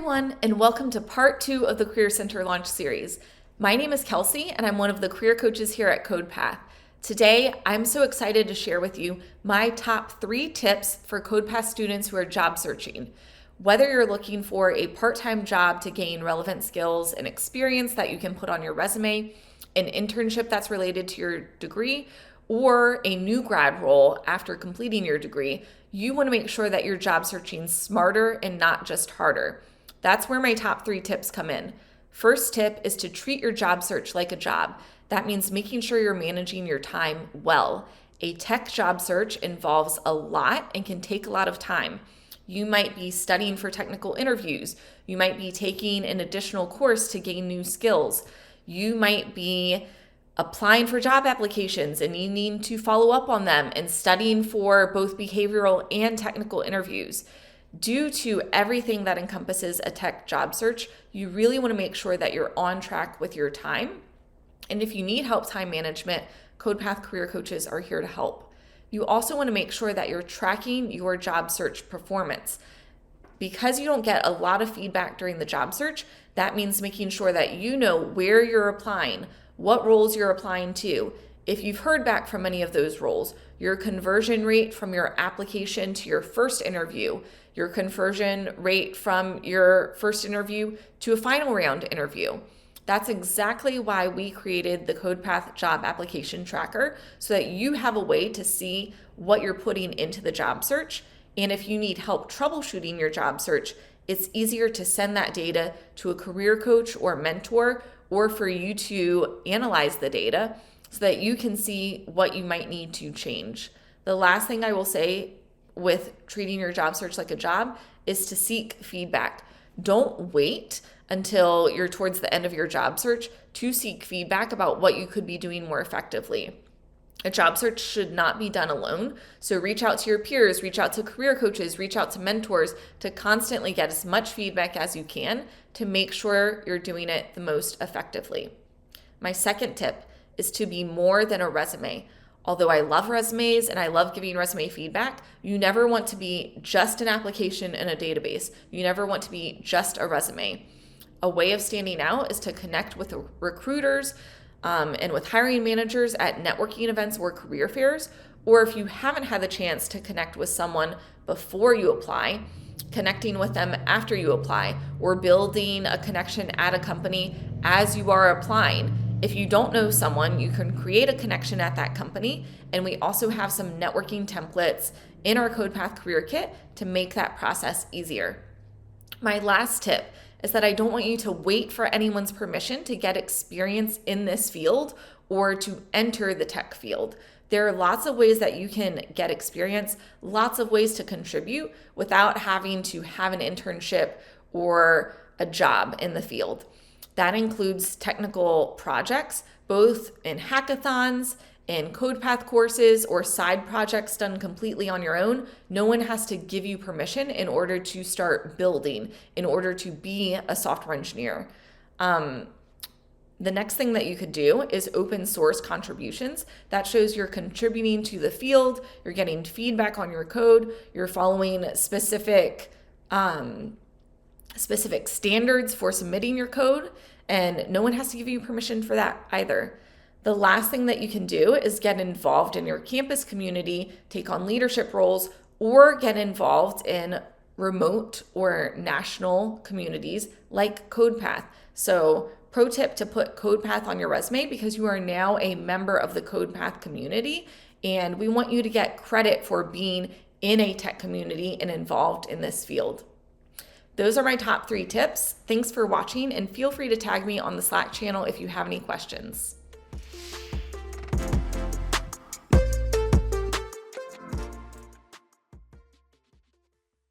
everyone, and welcome to part 2 of the Career Center Launch series. My name is Kelsey, and I'm one of the career coaches here at CodePath. Today, I'm so excited to share with you my top 3 tips for CodePath students who are job searching. Whether you're looking for a part-time job to gain relevant skills and experience that you can put on your resume, an internship that's related to your degree, or a new grad role after completing your degree, you want to make sure that you're job searching smarter and not just harder. That's where my top 3 tips come in. First tip is to treat your job search like a job. That means making sure you're managing your time well. A tech job search involves a lot and can take a lot of time. You might be studying for technical interviews. You might be taking an additional course to gain new skills. You might be applying for job applications and you need to follow up on them and studying for both behavioral and technical interviews. Due to everything that encompasses a tech job search, you really want to make sure that you're on track with your time. And if you need help time management, CodePath career coaches are here to help. You also want to make sure that you're tracking your job search performance. Because you don't get a lot of feedback during the job search, that means making sure that you know where you're applying, what roles you're applying to. If you've heard back from any of those roles, your conversion rate from your application to your first interview, your conversion rate from your first interview to a final round interview. That's exactly why we created the CodePath job application tracker, so that you have a way to see what you're putting into the job search. And if you need help troubleshooting your job search, it's easier to send that data to a career coach or mentor, or for you to analyze the data so that you can see what you might need to change. The last thing I will say with treating your job search like a job is to seek feedback. Don't wait until you're towards the end of your job search to seek feedback about what you could be doing more effectively. A job search should not be done alone, so reach out to your peers, reach out to career coaches, reach out to mentors to constantly get as much feedback as you can to make sure you're doing it the most effectively. My second tip is to be more than a resume. Although I love resumes and I love giving resume feedback, you never want to be just an application in a database. You never want to be just a resume. A way of standing out is to connect with recruiters and with hiring managers at networking events or career fairs, or if you haven't had the chance to connect with someone before you apply, connecting with them after you apply, or building a connection at a company as you are applying. If you don't know someone, you can create a connection at that company, and we also have some networking templates in our CodePath Career Kit to make that process easier. My last tip is that I don't want you to wait for anyone's permission to get experience in this field or to enter the tech field. There are lots of ways that you can get experience, lots of ways to contribute without having to have an internship or a job in the field. That includes technical projects, both in hackathons, in CodePath courses, or side projects done completely on your own. No one has to give you permission in order to start building, in order to be a software engineer. The next thing that you could do is open source contributions. That shows you're contributing to the field, you're getting feedback on your code, you're following specific standards for submitting your code, and no one has to give you permission for that either. The last thing that you can do is get involved in your campus community, take on leadership roles, or get involved in remote or national communities like CodePath. So, pro tip to put CodePath on your resume, because you are now a member of the CodePath community, and we want you to get credit for being in a tech community and involved in this field. Those are my top 3 tips. Thanks for watching, and feel free to tag me on the Slack channel if you have any questions.